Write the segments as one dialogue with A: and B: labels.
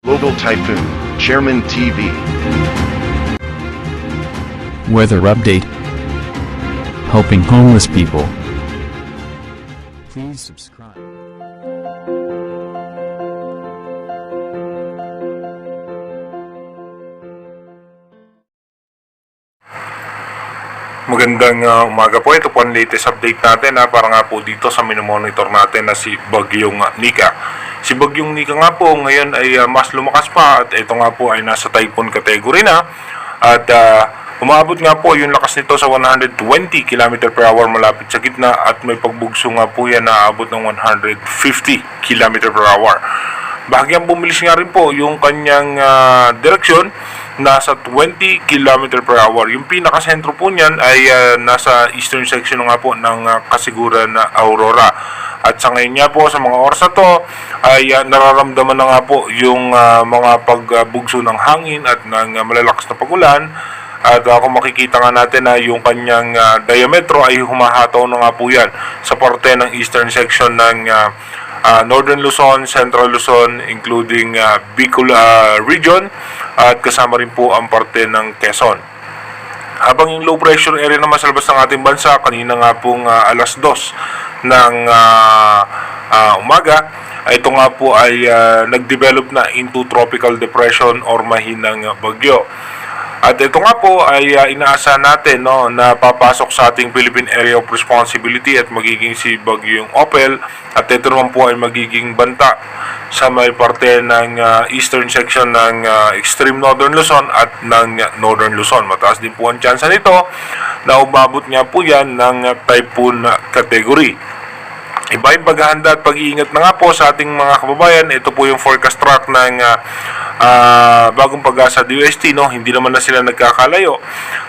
A: Global Typhoon, Chairman TV.
B: Weather update. Helping homeless people. Please subscribe.
C: Magandang umaga po. Ito po ang latest update natin para nga po dito sa minomonitor natin na si Bagyong Nika. Si Bagyong Nika nga po ngayon ay mas lumakas pa at ito nga po ay nasa typhoon category na at umabot nga po yung lakas nito sa 120 km per hour malapit sa gitna at may pagbugso nga po yan na aabot ng 150 km per hour. Bahagyang bumilis nga rin po yung kanyang direksyon, nasa 20 km per hour. Yung pinakasentro po niyan ay nasa eastern section nga po ng kasiguran na Aurora. At sa ngayon nga po, sa mga oras na to, ay nararamdaman na nga po yung mga pagbugso ng hangin at ng malalakas na pagulan. At kung makikita nga natin na yung kanyang diametro ay humahataw na nga po yan sa parte ng eastern section ng Northern Luzon, Central Luzon, including Bicol region at kasama rin po ang parte ng Quezon. Habang yung low pressure area naman sa labas ng ating bansa, kanina nga pong alas 2 ng umaga, ito nga po ay nag-develop na into tropical depression or mahinang bagyo. At ito nga po ay inaasahan natin na papasok sa ating Philippine Area of Responsibility at magiging si Bagyong Opel at ito naman po ay magiging banta sa may parte ng eastern section ng extreme northern Luzon at ng northern Luzon. Mataas din po ang tsansa nito na umabot nga po yan ng typhoon category. Iba yung paghahanda at pag-iingat na nga po sa ating mga kababayan. Ito po yung forecast track ng Bagong Pag-asa DOST. Hindi naman na sila nagkakalayo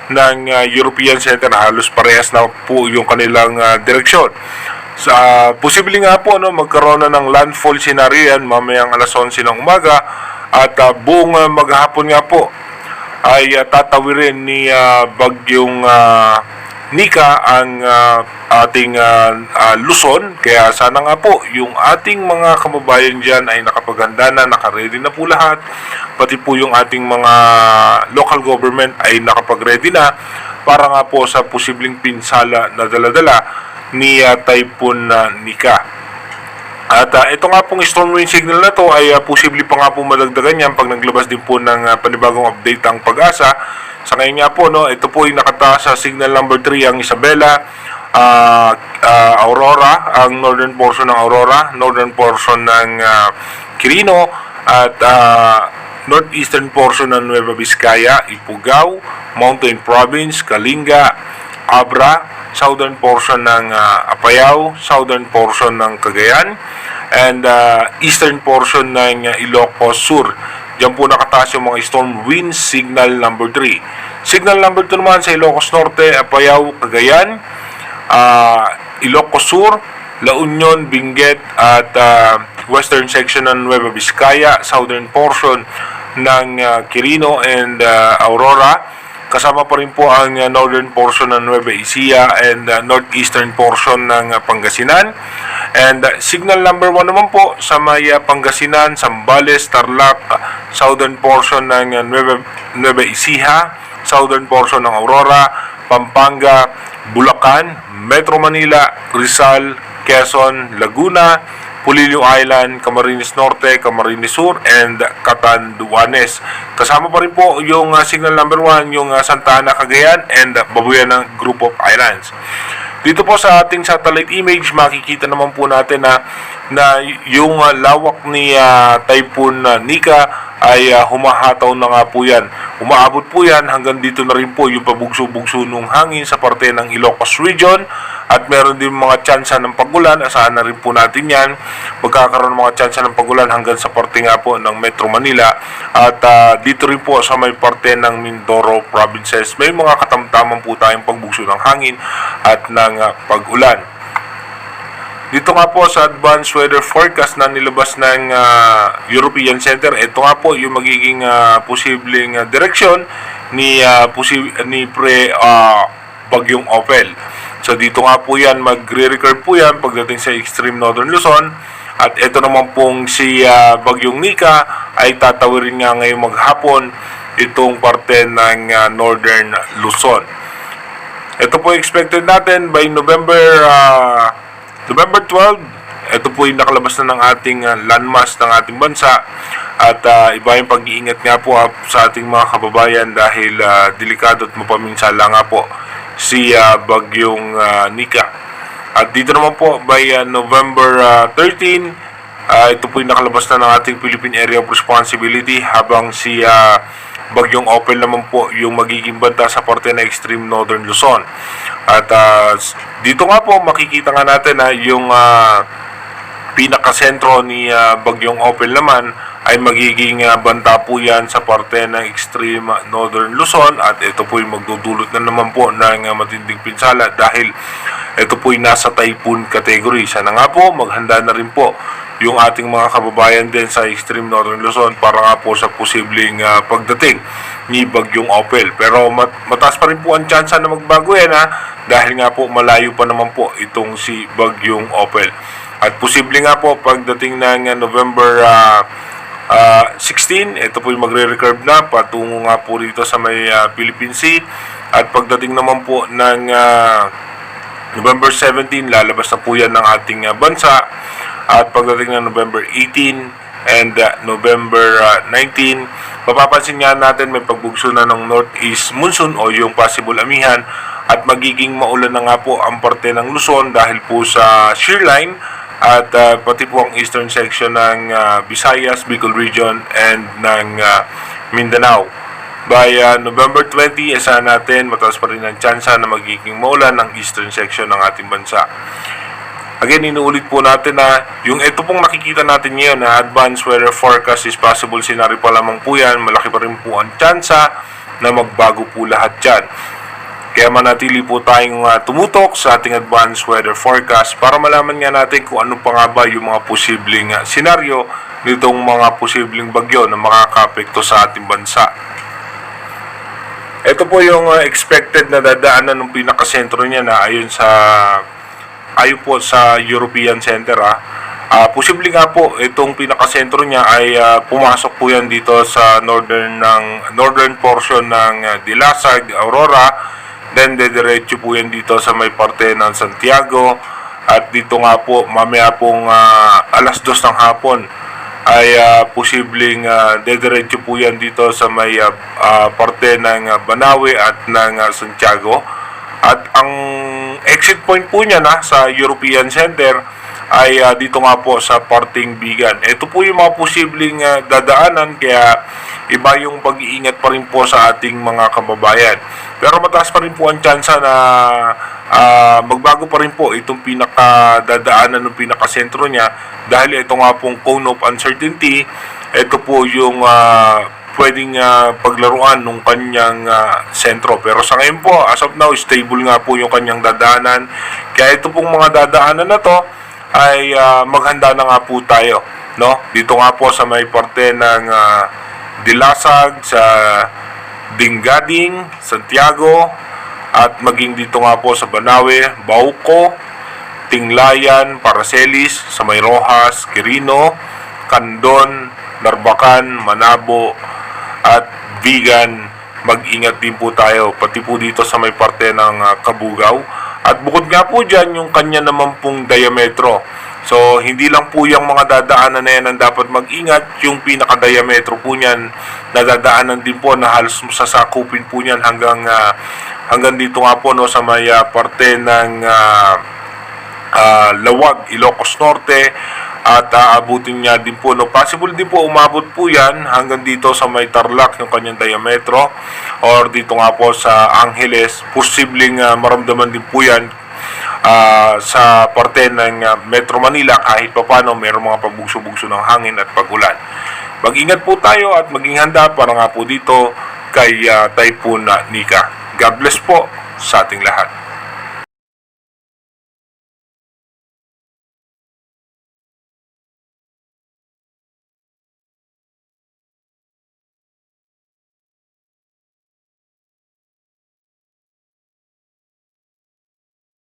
C: ng European Center. Halos parehas na po yung kanilang direksyon. Posible nga po magkaroon na ng landfall scenario yan mamayang alas 11 ng umaga at buong maghapon nga po ay tatawirin ni Bagyong Nika ang ating Luzon. Kaya sana nga po yung ating mga kababayan dyan ay nakapaghanda na, nakaready na po lahat, pati po yung ating mga local government ay nakapag-ready na para nga po sa posibleng pinsala na daladala ni Typhoon Nika. At ito nga pong storm wind signal na to ay posible pa nga po madagdagan yan pag naglabas din po ng panibagong update ang Pag-asa. Sa ngayon nga po, ito po ay nakataas sa signal number 3 ang Isabela, Aurora, ang northern portion ng Aurora, northern portion ng Quirino, at northeastern portion ng Nueva Vizcaya, Ifugao, Mountain Province, Kalinga, Abra, southern portion ng Apayao, southern portion ng Cagayan, and eastern portion ng Ilocos Sur. Diyan po nakataas yung mga storm wind signal number 3. Signal number 2 naman sa Ilocos Norte, Apayao, Cagayan, Ilocos Sur, La Union, Benguet, at western section ng Nueva Vizcaya, southern portion ng Quirino and Aurora. Kasama pa rin po ang northern portion ng Nueva Ecija and northeastern portion ng Pangasinan. And signal number 1 naman po sa may Pangasinan, Zambales, Tarlac, southern portion ng Nueva Ecija, southern portion ng Aurora, Pampanga, Bulacan, Metro Manila, Rizal, Quezon, Laguna, Pulilio Island, Camarines Norte, Camarines Sur, and Catanduanes. Kasama pa rin po yung signal number 1, yung Santa Ana, Cagayan, and Babuyan ng Group of Islands. Dito po sa ating satellite image, makikita naman po natin na yung lawak ni Typhoon Nika ay humahataw na nga po yan. Umaabot po yan hanggang dito na rin po yung pabugso-bugso ng hangin sa parte ng Ilocos region at meron din mga tsansa ng pagulan. Asahan na rin po natin yan. Magkakaroon ng mga tsansa ng pagulan hanggang sa parte nga po ng Metro Manila at dito rin po sa may parte ng Mindoro provinces. May mga katamtaman po tayong pagbugso ng hangin at ng pag-ulan. Dito nga po sa advanced weather forecast na nilabas ng European Center, ito nga po yung magiging posibleng direksyon ni Bagyong Opel. So dito nga po yan, magre-recur po yan pagdating sa extreme northern Luzon At ito naman pong si Bagyong Nika ay tatawirin nga ngayong maghapon itong parte ng Northern Luzon. Ito po expected natin by November 12. Ito po yung nakalabas na ng ating landmass ng ating bansa. At iba yung pag-iingat nga po sa ating mga kababayan dahil delikado at mapaminsala nga po si Bagyong Nika. At dito naman po by November 13, ito po yung nakalabas na ng ating Philippine Area of Responsibility, habang si Bagyong Opel naman po yung magiging banta sa parte na extreme northern Luzon. At dito nga po makikita nga natin na yung pinakasentro ni Bagyong Opel naman ay magiging banta po yan sa parte ng extreme northern Luzon, at ito po yung magdudulot na naman po ng matinding pinsala dahil ito po yung nasa typhoon category. Sana nga po maghanda na rin po yung ating mga kababayan din sa extreme northern Luzon para nga po sa posibleng pagdating ni Bagyong Opel. Pero mataas pa rin po ang tsansa na magbago yan dahil nga po malayo pa naman po itong si Bagyong Opel. At posible nga po pagdating ng November 16, ito po yung magre-recurve na patungo nga po dito sa may Philippine Sea. At pagdating naman po ng November 17, lalabas na po yan ng ating bansa. At pagdating ng November 18 and November 19, mapapansin nga natin may pagbugso na ng northeast monsoon o yung possible amihan, at magiging maulan na nga po ang parte ng Luzon dahil po sa shear line, at pati po ang eastern section ng Visayas, Bicol region and ng Mindanao. By November 20, asahan natin mataas pa rin ang tsansa na magiging maulan ng eastern section ng ating bansa. Again, inuulit po natin na yung ito pong nakikita natin ngayon na advanced weather forecast is possible scenario pa lamang po yan. Malaki pa rin po ang tsansa na magbago po lahat dyan. Kaya manatili po tayong tumutok sa ating advanced weather forecast para malaman nga natin kung ano pa nga ba yung mga posibleng senaryo nitong mga posibleng bagyo na makakaapekto sa ating bansa. Ito po yung expected na dadaanan ng pinakasentro niya na ayon po sa European Center. Posible nga po itong pinakasentro niya ay pumasok po yan dito sa northern portion ng Dilasag, Aurora. Then dediretso po yan dito sa may parte ng Santiago, at dito nga po mamaya pong alas 2 ng hapon ay posibleng dediretso po yan dito sa may parte ng Banawe at ng Santiago. At ang exit point po niya sa European Center ay dito nga po sa parting Bigan. Ito po yung mga posibleng dadaanan, kaya iba yung pag-iingat pa rin po sa ating mga kababayan. Pero mataas pa rin po ang tsansa na magbago pa rin po itong pinakadadaanan ng pinakasentro niya dahil ito nga pong cone of uncertainty. Ito po yung pwedeng paglaruan ng kanyang sentro. Pero sa ngayon po, as of now, stable nga po yung kanyang dadaanan. Kaya ito pong mga dadaanan na to ay maghanda na nga po tayo, no? Dito nga po sa may parte ng Dilasag, sa Dingading, Santiago, at maging dito nga po sa Banawe, Bauco, Tinglayan, Paracelis, sa may Rojas, Quirino, Candon, Narbacan, Manabo, at Vigan. Mag-ingat din po tayo, pati po dito sa may parte ng Kabugao. At bukod nga po dyan, yung kanya naman pong diametro. So, hindi lang po yung mga dadaanan na yan ang dapat mag-ingat. Yung pinaka-diametro po niyan, nadadaanan din po na halos sasakupin po niyan hanggang dito nga po sa may parte ng Lawag, Ilocos Norte. At aabutin niya din po, possible din po umabot po yan hanggang dito sa may Tarlac yung kanyang diametro, or dito nga po sa Angeles. Posibleng maramdaman din po yan sa parte ng Metro Manila kahit pa paano mayroong mga pagbugso-bugso ng hangin at pagulan. Mag-ingat po tayo at maging handa para nga po dito kay Typhoon Nika. God bless po sa ating lahat.